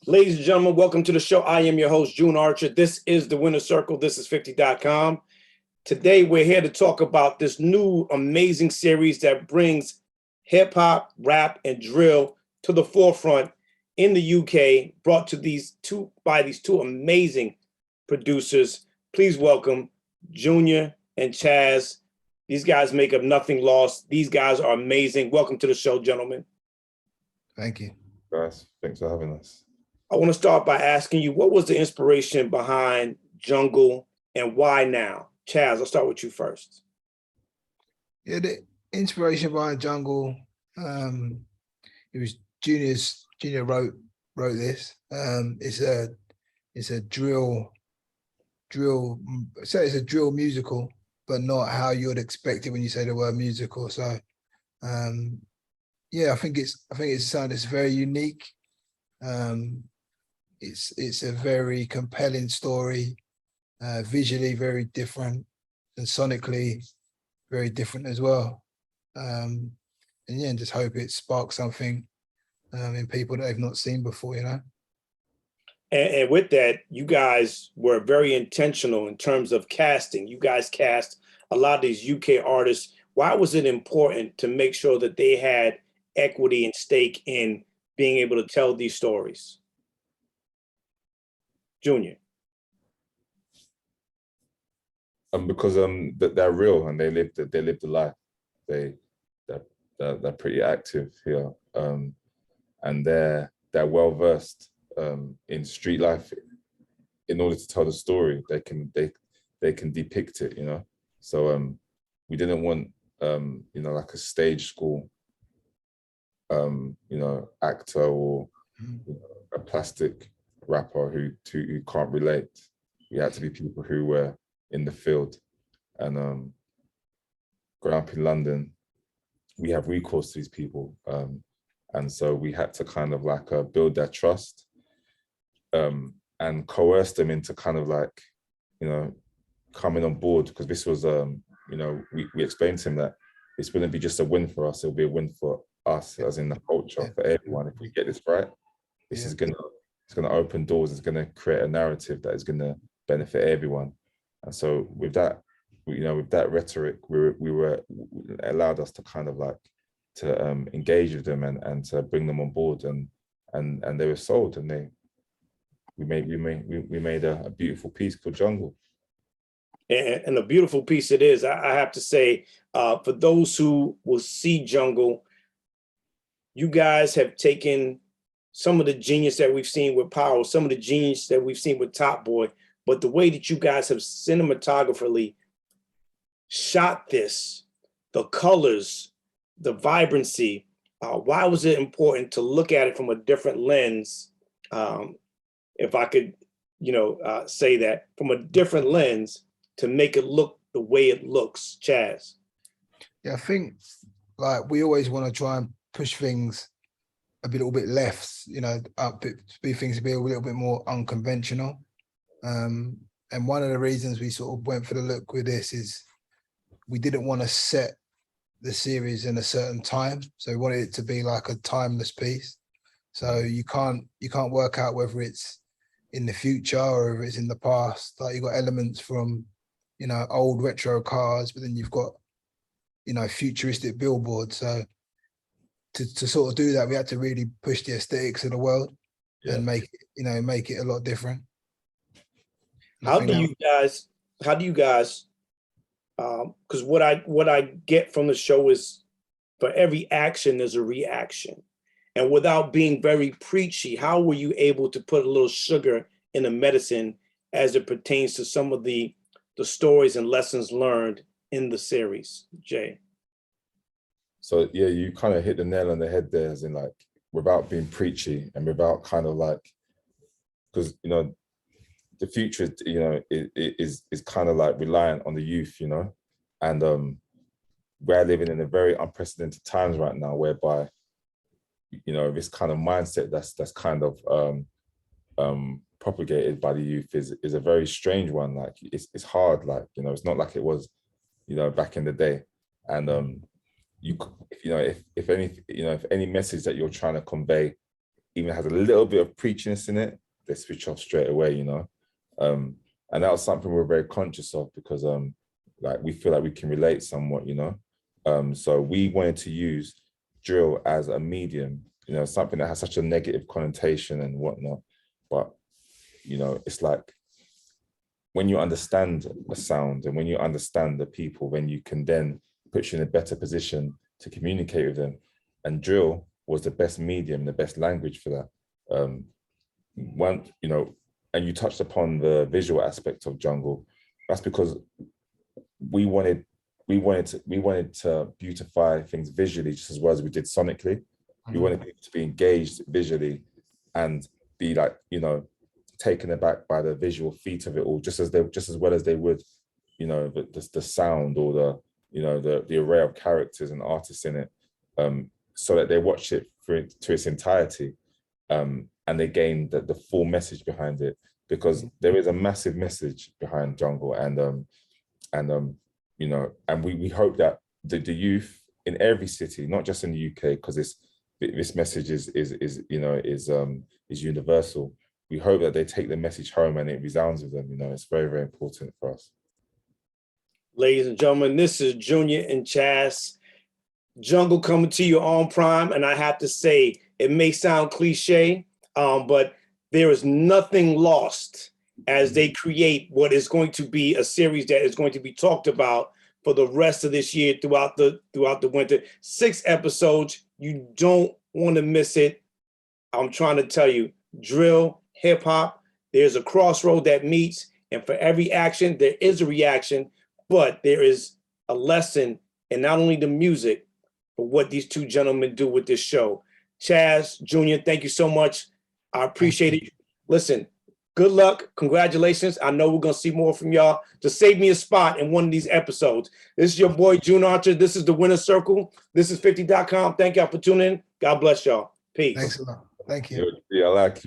Ladies and gentlemen, welcome to the show. I am your host, June Archer. This is the Winner Circle. This is 50.com. Today, we're here to talk about this new amazing series that brings hip hop, rap, and drill to the forefront in the UK, brought to these two amazing producers. Please welcome Junior and Chaz. These guys make up Nothing Lost. These guys are amazing. Welcome to the show, gentlemen. Thank you. Guys, thanks for having us. I want to start by asking you, what was the inspiration behind Jungle and why now? Chaz, I'll start with you first. Yeah, the inspiration behind Jungle, it was Junior wrote this. It's a drill, so it's a drill musical, but not how you would expect it when you say the word musical. So yeah, I think it's something that's very unique. It's a very compelling story, visually very different, and sonically very different as well. And yeah, and just hope it sparks something in people that they've not seen before, you know. And with that, you guys were very intentional in terms of casting. You guys cast a lot of these UK artists. Why was it important to make sure that they had equity and stake in being able to tell these stories? Junior. Because that they're real and they lived the life. They're pretty active here, and they're well versed in street life. In order to tell the story, they can depict it, you know. So we didn't want like a stage school actor or a plastic rapper who can't relate. We had to be people who were in the field. And growing up in London, we have recourse to these people. And so we had to kind of like build their trust and coerce them into kind of like, coming on board, because this was, we explained to him that this wouldn't be just a win for us, it'll be a win for us, as in the culture, for everyone. If we get this right, this is it's gonna open doors, it's gonna create a narrative that is gonna benefit everyone. And so with that, with that rhetoric, we were allowed us to kind of like to engage with them and to bring them on board, and they were sold, and we made a beautiful piece called Jungle. And a beautiful piece it is. I have to say, for those who will see Jungle, you guys have taken some of the genius that we've seen with Power, some of the genius that we've seen with Top Boy, but the way that you guys have cinematographically shot this, the colors, the vibrancy, why was it important to look at it from a different lens? If I could, say that, from a different lens to make it look the way it looks, Chaz? Yeah, I think like we always want to try and push things a little bit left, be things to be a little bit more unconventional. And one of the reasons we sort of went for the look with this is we didn't want to set the series in a certain time. So we wanted it to be like a timeless piece. So you can't work out whether it's in the future or if it's in the past. Like you've got elements from, old retro cars, but then you've got, futuristic billboards. So to sort of do that, we had to really push the aesthetics of the world and make it a lot different. How do you guys, because what I get from the show is for every action, there's a reaction. And without being very preachy, how were you able to put a little sugar in the medicine as it pertains to some of the stories and lessons learned in the series, Jay? So yeah, you kind of hit the nail on the head there, as in like, without being preachy and without kind of like, because the future, is kind of like reliant on the youth, and we're living in a very unprecedented times right now, whereby this kind of mindset that's kind of propagated by the youth is a very strange one. Like it's hard, like it's not like it was back in the day. And if any message that you're trying to convey even has a little bit of preachiness in it, they switch off straight away, you know. And that was something we're very conscious of because like we feel like we can relate somewhat, you know. So we wanted to use drill as a medium, you know, something that has such a negative connotation and whatnot. But, you know, it's like when you understand a sound and when you understand the people, then you can then put you in a better position to communicate with them. And drill was the best medium, the best language for that. You know, and you touched upon the visual aspect of jungle. That's because we wanted to beautify things visually just as well as we did sonically. We wanted people to be engaged visually and be like, you know, taken aback by the visual feat of it all, just as well as they would, you know, the sound or the, you know, the array of characters and artists in it, so that they watch it to its entirety, and they gain the full message behind it, because there is a massive message behind jungle, and you know, and we hope that the youth in every city, not just in the UK, because this message is you know, is universal. We hope that they take the message home and it resounds with them. You know, it's very, very important for us. Ladies and gentlemen, this is Junior and Chaz. Jungle coming to you on Prime, and I have to say, it may sound cliche, but there is nothing lost as they create what is going to be a series that is going to be talked about for the rest of this year throughout the winter. 6 episodes. You don't want to miss it. I'm trying to tell you, drill, hip hop, there's a crossroad that meets, and for every action, there is a reaction, but there is a lesson in not only the music, but what these two gentlemen do with this show. Chaz, Junior, thank you so much. I appreciate it. Listen, good luck. Congratulations. I know we're going to see more from y'all. Just save me a spot in one of these episodes. This is your boy, June Archer. This is the Winner's Circle. This is 50.com. Thank y'all for tuning in. God bless y'all. Peace. Thanks a lot. Thank you. Yeah, I like you.